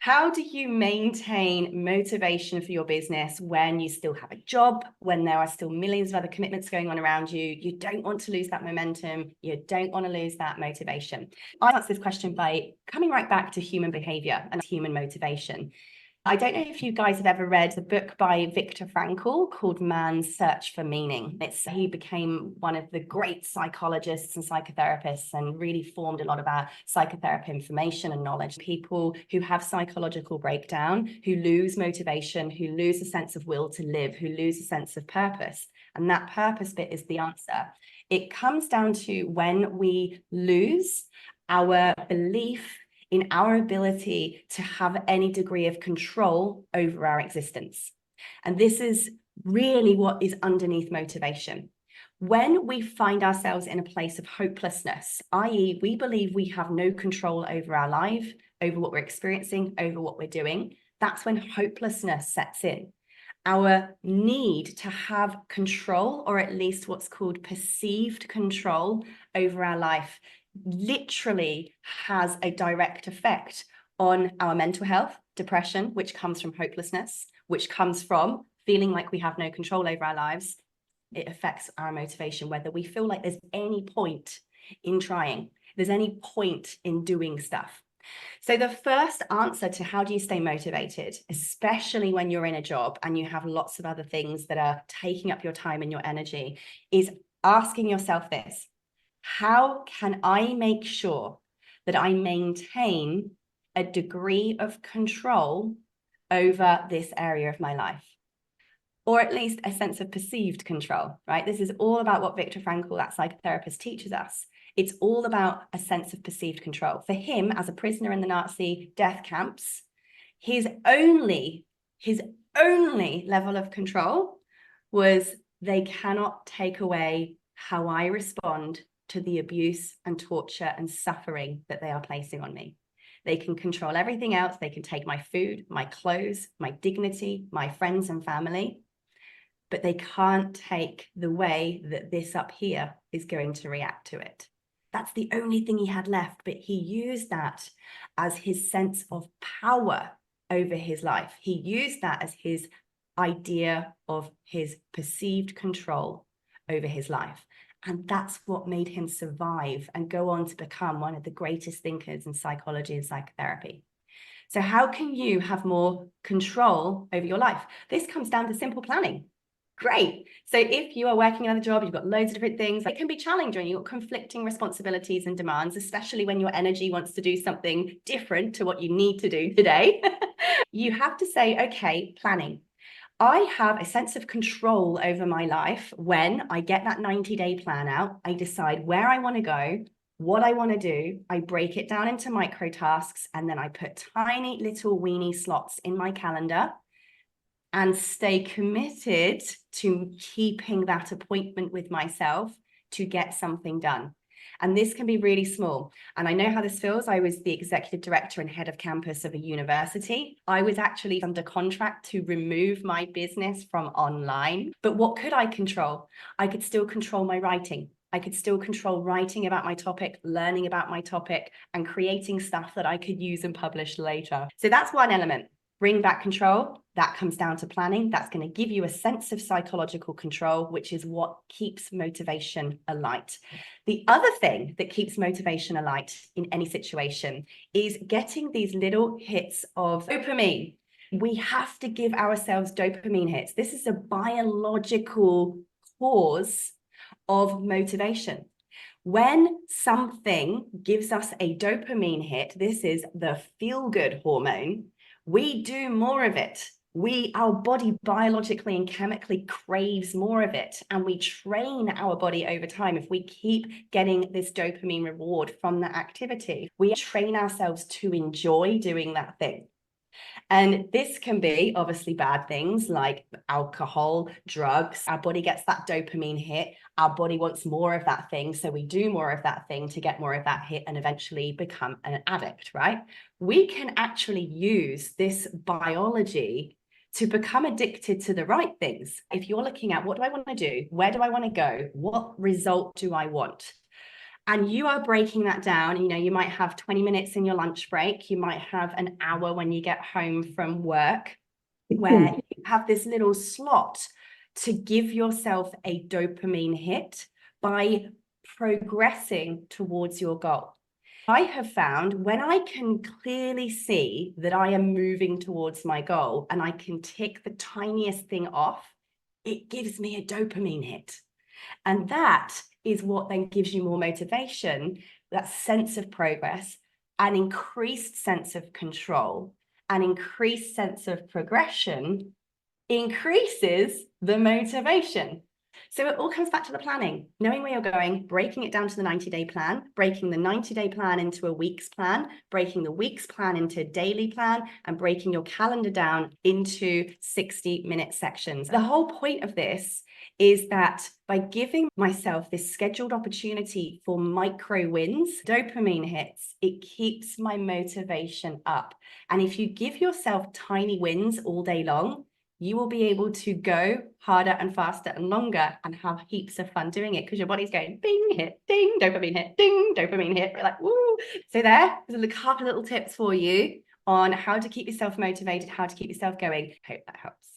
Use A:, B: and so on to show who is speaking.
A: How do you maintain motivation for your business when you still have a job, when there are still millions of other commitments going on around you? You don't want to lose that momentum. You don't want to lose that motivation. I answer this question by coming right back to human behavior and human motivation. I don't know if you guys have ever read the book by Viktor Frankl called Man's Search for Meaning. He became one of the great psychologists and psychotherapists and really formed a lot of our psychotherapy information and knowledge. People who have psychological breakdown, who lose motivation, who lose a sense of will to live, who lose a sense of purpose. And that purpose bit is the answer. It comes down to when we lose our belief in our ability to have any degree of control over our existence. And this is really what is underneath motivation. When we find ourselves in a place of hopelessness, i.e., we believe we have no control over our life, over what we're experiencing, over what we're doing, that's when hopelessness sets in. Our need to have control, or at least what's called perceived control over our life, literally has a direct effect on our mental health, depression, which comes from hopelessness, which comes from feeling like we have no control over our lives. It affects our motivation, whether we feel like there's any point in trying, there's any point in doing stuff. So the first answer to how do you stay motivated, especially when you're in a job and you have lots of other things that are taking up your time and your energy, is asking yourself this: how can I make sure that I maintain a degree of control over this area of my life? Or at least a sense of perceived control, right? This is all about what Viktor Frankl, that psychotherapist, teaches us. It's all about a sense of perceived control. For him, as a prisoner in the Nazi death camps, his only level of control was they cannot take away how I respond to the abuse and torture and suffering that they are placing on me. They can control everything else. They can take my food, my clothes, my dignity, my friends and family, but they can't take the way that this up here is going to react to it. That's the only thing he had left, but he used that as his sense of power over his life. He used that as his idea of his perceived control over his life. And that's what made him survive and go on to become one of the greatest thinkers in psychology and psychotherapy. So how can you have more control over your life? This comes down to simple planning. Great. So if you are working on a job, you've got loads of different things, it can be challenging. You've got conflicting responsibilities and demands, especially when your energy wants to do something different to what you need to do today. You have to say, okay, planning. I have a sense of control over my life when I get that 90-day plan out. I decide where I want to go, what I want to do. I break it down into micro tasks, and then I put tiny little weeny slots in my calendar and stay committed to keeping that appointment with myself to get something done. And this can be really small. And I know how this feels. I was the executive director and head of campus of a university. I was actually under contract to remove my business from online. But what could I control? I could still control my writing. I could still control writing about my topic, learning about my topic, and creating stuff that I could use and publish later. So that's one element. Bring back control. That comes down to planning. That's going to give you a sense of psychological control, which is what keeps motivation alight. The other thing that keeps motivation alight in any situation is getting these little hits of dopamine. We have to give ourselves dopamine hits. This is a biological cause of motivation. When something gives us a dopamine hit, this is the feel-good hormone, we do more of it. Our body biologically and chemically craves more of it, and we train our body over time. If we keep getting this dopamine reward from that activity, we train ourselves to enjoy doing that thing. And this can be obviously bad things like alcohol, drugs. Our body gets that dopamine hit. Our body wants more of that thing. So we do more of that thing to get more of that hit and eventually become an addict, right? We can actually use this biology to become addicted to the right things. If you're looking at what do I want to do? Where do I want to go? What result do I want? And you are breaking that down. You know, you might have 20 minutes in your lunch break. You might have an hour when you get home from work, where you have this little slot to give yourself a dopamine hit by progressing towards your goal. I have found when I can clearly see that I am moving towards my goal and I can tick the tiniest thing off, it gives me a dopamine hit. And that is what then gives you more motivation, that sense of progress, an increased sense of control, an increased sense of progression increases the motivation. So it all comes back to the planning, knowing where you're going, breaking it down to the 90-day plan, breaking the 90-day plan into a week's plan, breaking the week's plan into a daily plan, and breaking your calendar down into 60-minute sections. The whole point of this is that by giving myself this scheduled opportunity for micro wins, dopamine hits, it keeps my motivation up. And if you give yourself tiny wins all day long, you will be able to go harder and faster and longer and have heaps of fun doing it because your body's going bing, hit, ding, dopamine hit, ding, dopamine hit. You're like, woo. So there's a couple of little tips for you on how to keep yourself motivated, how to keep yourself going. Hope that helps.